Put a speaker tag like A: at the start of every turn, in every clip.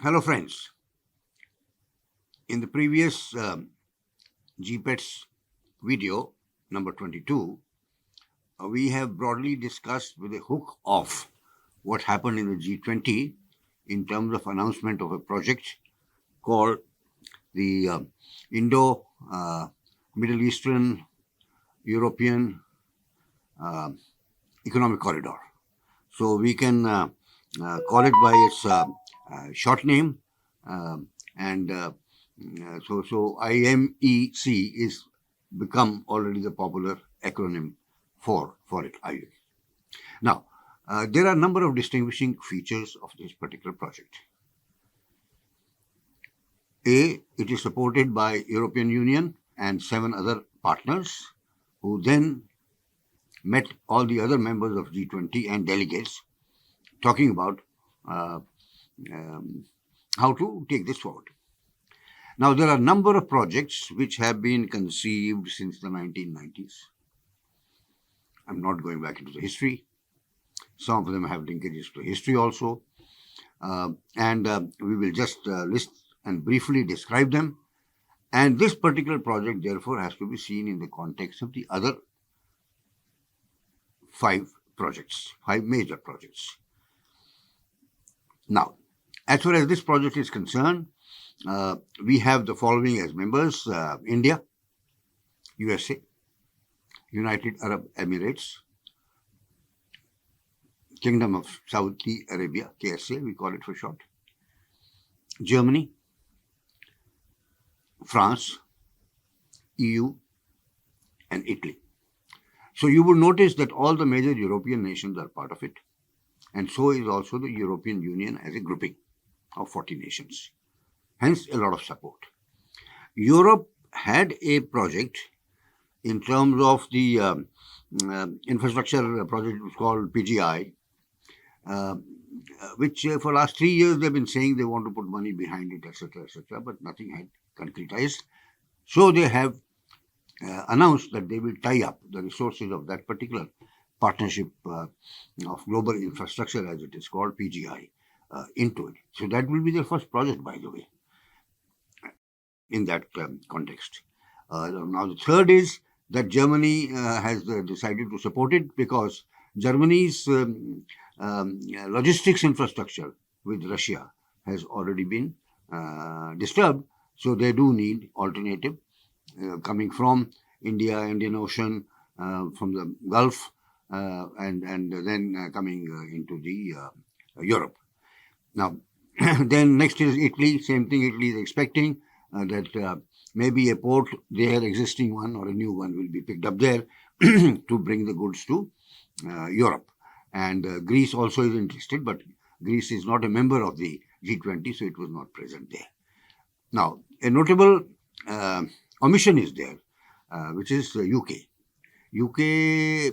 A: Hello friends, in the previous GPETS video number 22, we have broadly discussed with a hook of what happened in the G20 in terms of announcement of a project called the Indo-Middle Eastern European Economic Corridor. So we can call it by its short name, so IMEC is become already the popular acronym for it. Now, there are a number of distinguishing features of this particular project. A, it is supported by European Union and 7 other partners who then met all the other members of G20 and delegates talking about how to take this forward. Now, there are a number of projects which have been conceived since the 1990s. I'm not going back into the history. Some of them have linkages to history also. We will just list and briefly describe them. And this particular project, therefore, has to be seen in the context of the other 5 major projects. Now, as far as this project is concerned, we have the following as members: India, USA, United Arab Emirates, Kingdom of Saudi Arabia, KSA, we call it for short, Germany, France, EU, and Italy. So you will notice that all the major European nations are part of it, and so is also the European Union as a grouping of 40 nations. Hence, a lot of support. Europe had a project in terms of the infrastructure project called PGI, which for the last 3 years they've been saying they want to put money behind it, etc., but nothing had concretized. So they have announced that they will tie up the resources of that particular partnership of global infrastructure, as it is called, PGI, into it. So that will be their first project, by the way, in that context. Now, the third is that Germany has decided to support it because Germany's logistics infrastructure with Russia has already been disturbed. So they do need alternative coming from India, Indian Ocean, from the Gulf, and then coming into the Europe. Now, then next is Italy. Same thing. Italy is expecting that maybe a port, their existing one or a new one, will be picked up there to bring the goods to Europe. And Greece also is interested, but Greece is not a member of the G20, so it was not present there. Now, a notable omission is there, which is UK. UK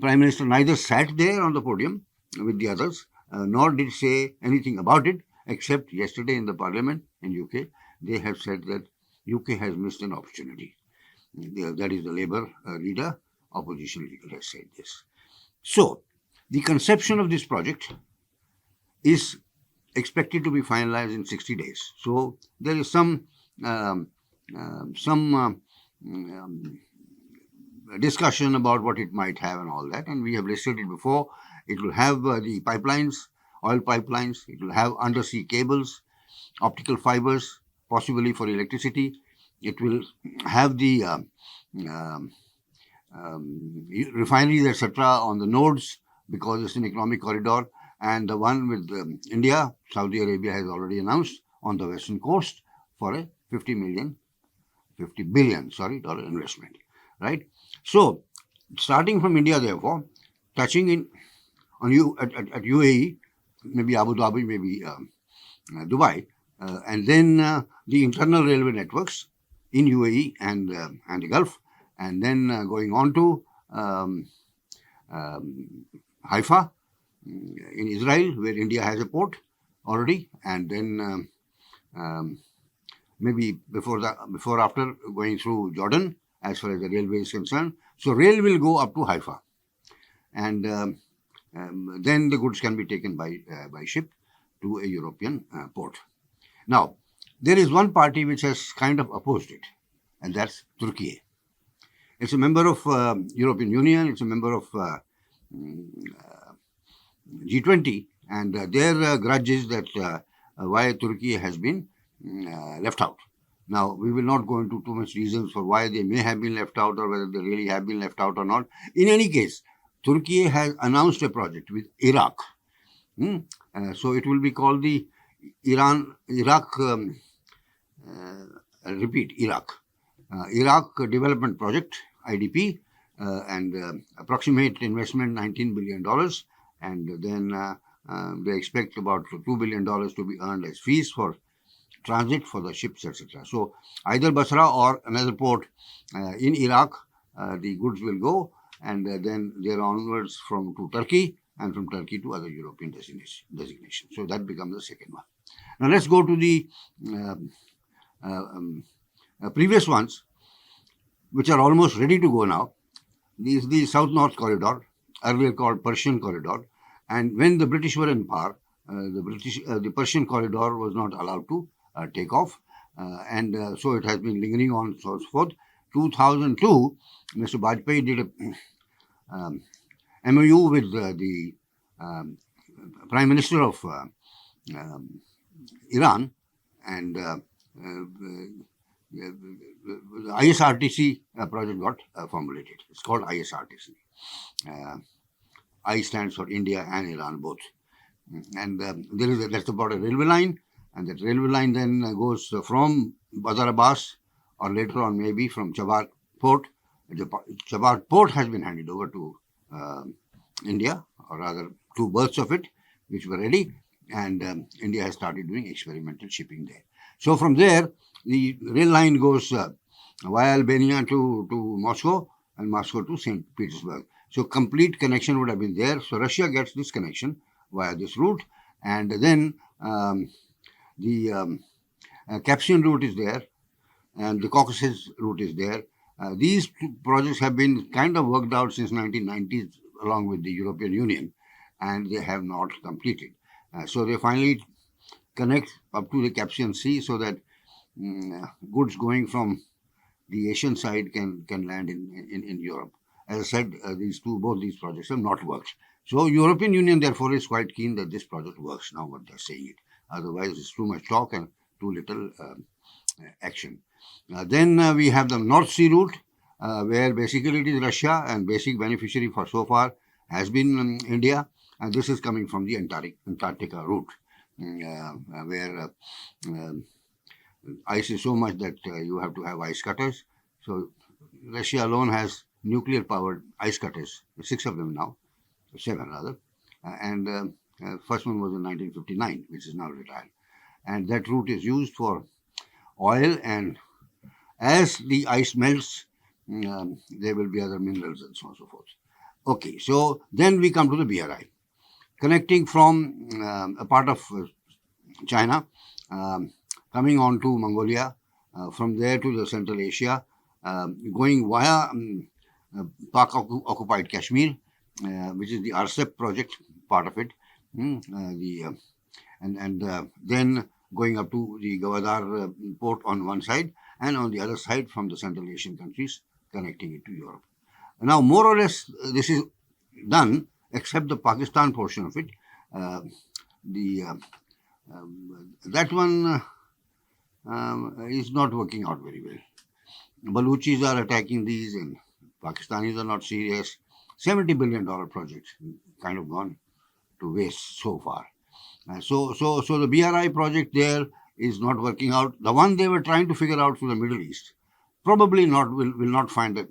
A: Prime Minister neither sat there on the podium with the others, nor did say anything about it, except yesterday in the Parliament in UK, they have said that UK has missed an opportunity. That is the Labour leader, opposition leader, has said this. So, the conception of this project is expected to be finalized in 60 days. So, there is some discussion about what it might have and all that, and we have listed it before. It will have the pipelines, oil pipelines, it will have undersea cables, optical fibers, possibly for electricity. It will have the refineries, etc., on the nodes because it's an economic corridor, and the one with India, Saudi Arabia has already announced on the western coast for a $50 billion dollar investment, right? So, starting from India, therefore, touching in on at UAE, maybe Abu Dhabi, maybe Dubai, and then the internal railway networks in UAE and the Gulf, and then going on to Haifa in Israel, where India has a port already, and then maybe before after going through Jordan, as far as the railway is concerned. So rail will go up to Haifa, and then the goods can be taken by ship to a European port. Now, there is one party which has kind of opposed it, and that's Turkey. It's a member of European Union. It's a member of G20, and their grudge is that why Turkey has been left out. Now, we will not go into too much reasons for why they may have been left out or whether they really have been left out or not. In any case, Turkey has announced a project with Iraq. So it will be called the Iraq Development Project, IDP, and approximate investment $19 billion. And then they expect about $2 billion to be earned as fees for transit for the ships, etc. So either Basra or another port in Iraq, the goods will go, and then they're onwards to Turkey, and from Turkey to other European destinations. So that becomes the second one. Now let's go to the previous ones, which are almost ready to go now. These the South-North Corridor, earlier called Persian Corridor, and when the British were in power, the Persian Corridor was not allowed to take off, and so it has been lingering on, so forth. 2002, Mr. Vajpayee did a MOU with the Prime Minister of Iran, and the ISRTC project got formulated. It's called ISRTC. I stands for India and Iran both. And that's about a railway line, and that railway line then goes from Bandar Abbas, or later on maybe from Chabad port. The Chabad port has been handed over to India, or rather 2 berths of it, which were ready, and India has started doing experimental shipping there. So from there, the rail line goes via Albania to Moscow, and Moscow to St. Petersburg. So complete connection would have been there. So Russia gets this connection via this route, and then the Caspian route is there, and the Caucasus route is there. These 2 projects have been kind of worked out since 1990s along with the European Union, and they have not completed. So they finally connect up to the Caspian Sea so that goods going from the Asian side can land in Europe. As I said, both these projects have not worked. So European Union therefore is quite keen that this project works now, what they're saying it. Otherwise it's too much talk and too little action. Then we have the North Sea route, where basically it is Russia, and basic beneficiary for so far has been India, and this is coming from the Antarctica route, where ice is so much that you have to have ice cutters. So Russia alone has nuclear-powered ice cutters, 6 of them now, 7 rather, and first one was in 1959, which is now retired. And that route is used for oil, and as the ice melts, there will be other minerals and so on and so forth. Okay, so then we come to the BRI, connecting from a part of China, coming on to Mongolia, from there to the Central Asia, going via Pak-occupied Kashmir, which is the RCEP project, part of it, then going up to the Gwadar port on one side, and on the other side from the Central Asian countries, connecting it to Europe. Now, more or less, this is done, except the Pakistan portion of it. That one is not working out very well. Baluchis are attacking these, and Pakistanis are not serious. $70 billion project, kind of gone to waste so far. So the BRI project there is not working out. The one they were trying to figure out for the Middle East probably will not find a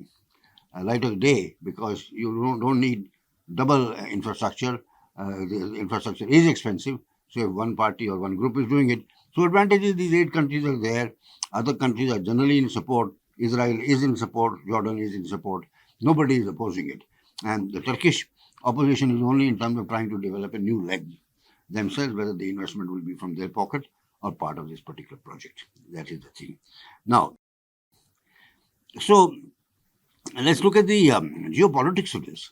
A: light of day, because you don't need double infrastructure. The infrastructure is expensive. So if one party or one group is doing it, so advantages, these 8 countries are there. Other countries are generally in support. Israel is in support. Jordan is in support. Nobody is opposing it. And the Turkish opposition is only in terms of trying to develop a new leg themselves, whether the investment will be from their pocket or part of this particular project. That is the thing. Now, so let's look at the geopolitics of this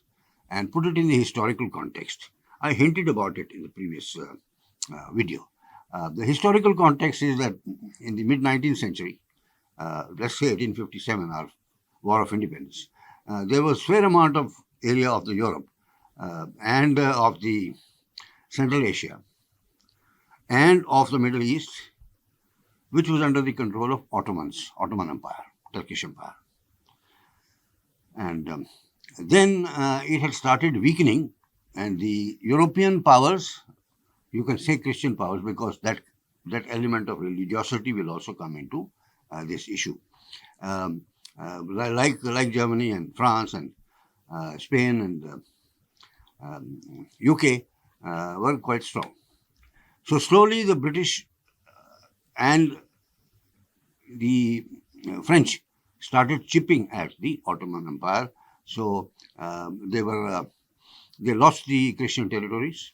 A: and put it in the historical context. I hinted about it in the previous video. The historical context is that in the mid-19th century, let's say 1857, our War of Independence, there was fair amount of area of the Europe and of the Central Asia and of the Middle East, which was under the control of Ottoman Empire, Turkish Empire. And then it had started weakening, and the European powers, you can say Christian powers, because that element of religiosity will also come into this issue. Like Germany and France and Spain and UK were quite strong. So slowly the British and the French started chipping at the Ottoman Empire. So they lost the Christian territories.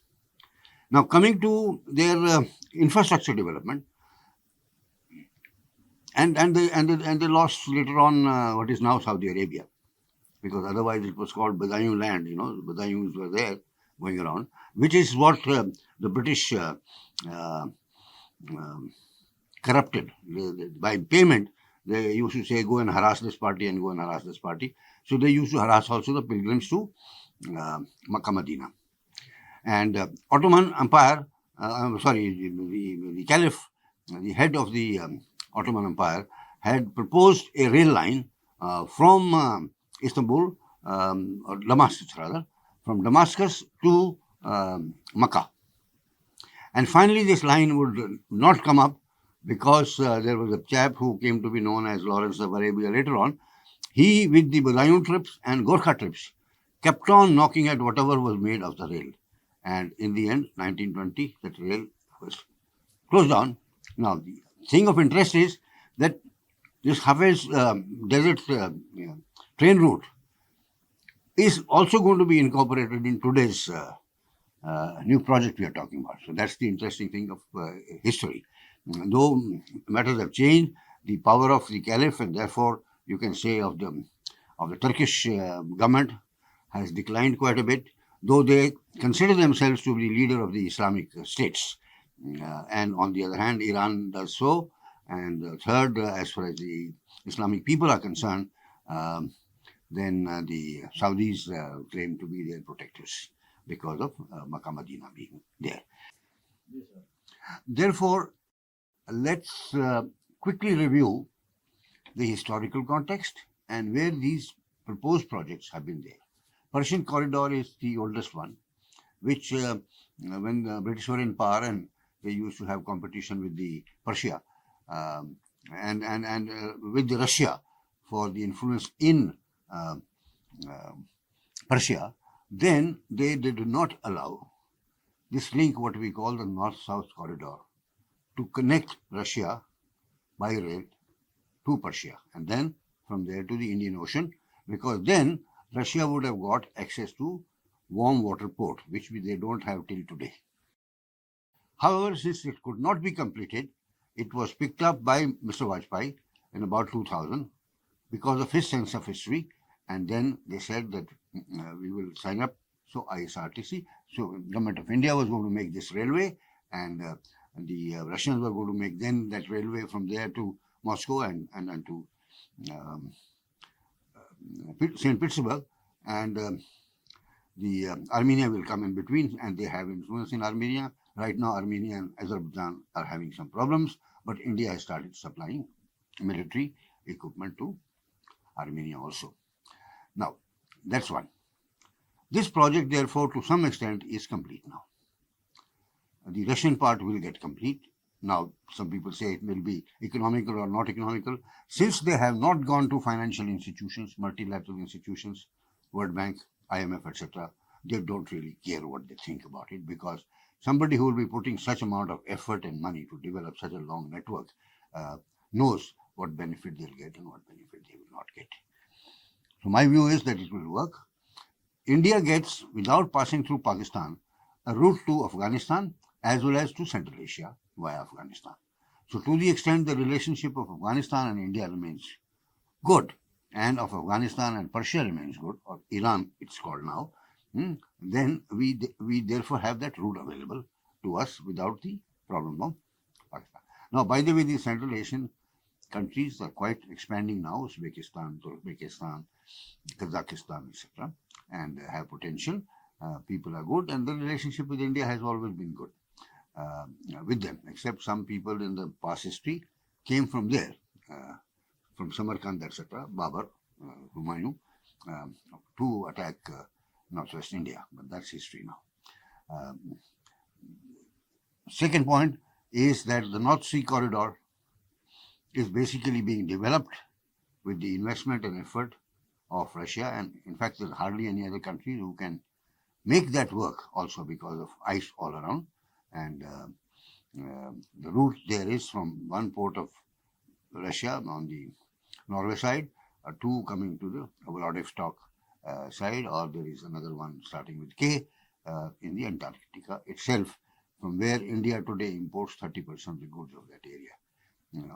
A: Now coming to their infrastructure development, and they lost later on what is now Saudi Arabia, because otherwise it was called Badayu land. You know, the Badayus were there going around, which is what the British corrupted. By payment, they used to say, go and harass this party and go and harass this party. So they used to harass also the pilgrims to Makkah, Medina. And Ottoman Empire, the Caliph, the head of the Ottoman Empire, had proposed a rail line from Istanbul, or Damascus rather, from Damascus to Makkah. And finally this line would not come up because there was a chap who came to be known as Lawrence of Arabia later on. He, with the Badayu troops and Gorkha troops, kept on knocking at whatever was made of the rail. And in the end, 1920, that rail was closed down. Now, the thing of interest is that this Hafez desert train route is also going to be incorporated in today's new project we are talking about. So that's the interesting thing of history. Though matters have changed, the power of the Caliph, and therefore you can say of the Turkish government, has declined quite a bit, though they consider themselves to be leader of the Islamic states. And on the other hand, Iran does so. And third, as far as the Islamic people are concerned, then the Saudis claim to be their protectors because of Makkah, Medina being there. Yes, therefore, let's quickly review the historical context and where these proposed projects have been there. Persian corridor is the oldest one, which when the British were in power and they used to have competition with the Persia and with the Russia for the influence in Persia, then they did not allow this link, what we call the North-South corridor, to connect Russia by rail to Persia and then from there to the Indian Ocean, because then Russia would have got access to warm water port, which they don't have till today. However, since it could not be completed, it was picked up by Mr. Vajpayee in about 2000 because of his sense of history, and then they said that we will sign up. So ISRTC, so Government of India was going to make this railway, and the Russians were going to make then that railway from there to Moscow and to St. Petersburg, and the Armenia will come in between, and they have influence in Armenia. Right now, Armenia and Azerbaijan are having some problems, but India has started supplying military equipment to Armenia also. Now, that's one. This project, therefore, to some extent is complete now. The Russian part will get complete. Now, some people say it will be economical or not economical. Since they have not gone to financial institutions, multilateral institutions, World Bank, IMF, etc., they don't really care what they think about it, because somebody who will be putting such amount of effort and money to develop such a long network knows what benefit they'll get and what benefit they will not get. So my view is that it will work. India gets, without passing through Pakistan, a route to Afghanistan as well as to Central Asia via Afghanistan. So to the extent the relationship of Afghanistan and India remains good, and of Afghanistan and Persia remains good, or Iran it's called now, then we therefore have that route available to us without the problem of Pakistan. Now, by the way, the Central Asian countries are quite expanding now, Uzbekistan, Turkmenistan, Kazakhstan, etc., and have potential. People are good, and the relationship with India has always been good with them, except some people in the past history came from there, from Samarkand, etc., Babur, Humayun, to attack northwest India, but that's history now. Second point is that the North Sea corridor is basically being developed with the investment and effort of Russia, and in fact there's hardly any other country who can make that work also because of ice all around, and the route there is from one port of Russia on the Norway side, two coming to the Vladivostok side, or there is another one starting with K in the Antarctica itself, from where India today imports 30% of the goods of that area,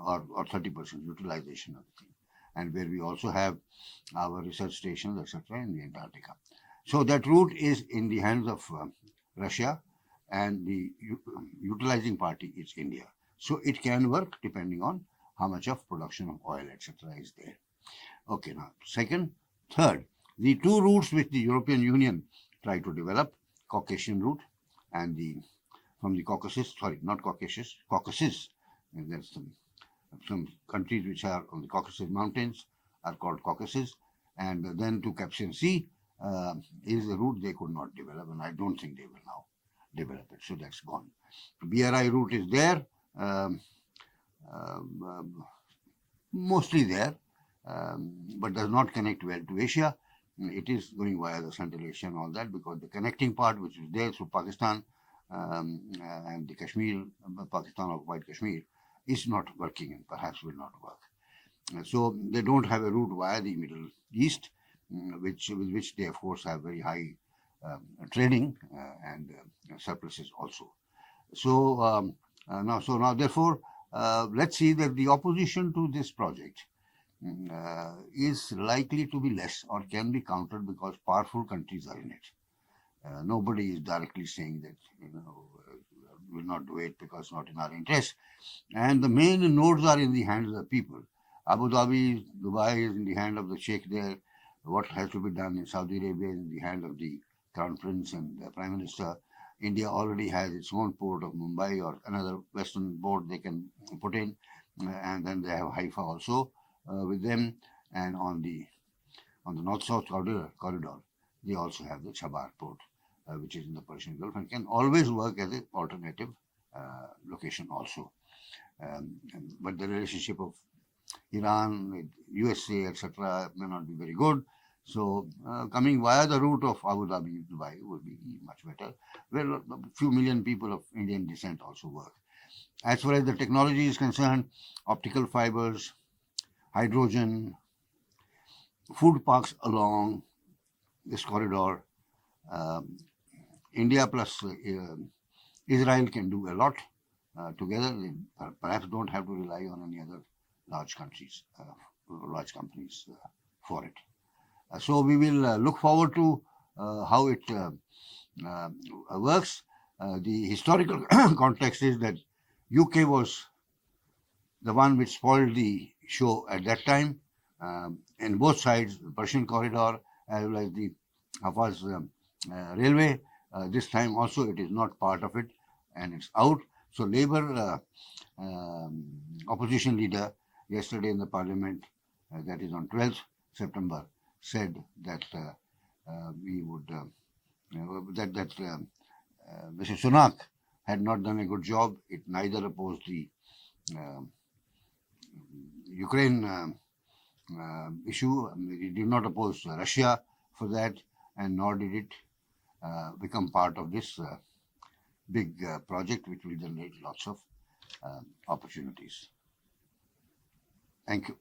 A: or 30% utilization of the thing, and where we also have our research stations, etc., in the Antarctica. So that route is in the hands of Russia, and the utilizing party is India. So it can work depending on how much of production of oil, etc., is there. Okay, now third, the two routes which the European Union tried to develop, Caucasian route and from the Caucasus, Caucasus, and that's some countries which are on the Caucasus Mountains are called Caucasus, and then to Caspian Sea is a route they could not develop, and I don't think they will now develop it, so that's gone. The BRI route is there, mostly there, but does not connect well to Asia. It is going via the Central Asia and all that, because the connecting part which is there through Pakistan and the Kashmir, Pakistan occupied Kashmir, is not working and perhaps will not work. So they don't have a route via the Middle East, with which they of course have very high trading and surpluses also. So now therefore let's see that the opposition to this project is likely to be less or can be countered because powerful countries are in it. Nobody is directly saying that will not do it because not in our interest. And the main nodes are in the hands of the people. Abu Dhabi, Dubai is in the hand of the Sheikh there. What has to be done in Saudi Arabia is in the hand of the Crown Prince and the Prime Minister. India already has its own port of Mumbai or another western port they can put in, and then they have Haifa also with them, and on the north-south corridor they also have the Chabar port, which is in the Persian Gulf and can always work as an alternative location also. But the relationship of Iran with USA, etc., may not be very good. So coming via the route of Abu Dhabi, Dubai would be much better, where a few million people of Indian descent also work. As far as the technology is concerned, optical fibers, hydrogen, food parks along this corridor, India plus Israel can do a lot together. They perhaps don't have to rely on any other large countries, large companies for it. So we will look forward to how it works. The historical context is that UK was the one which spoiled the show at that time, in both sides, the Persian corridor as well as the Hafaz railway. This time also it is not part of it and it's out. So Labour opposition leader yesterday in the parliament, that is on 12th September, said that we would that Mr. Sunak had not done a good job. It neither opposed the Ukraine issue. It did not oppose Russia for that, and nor did it become part of this big project, which will generate lots of opportunities. Thank you.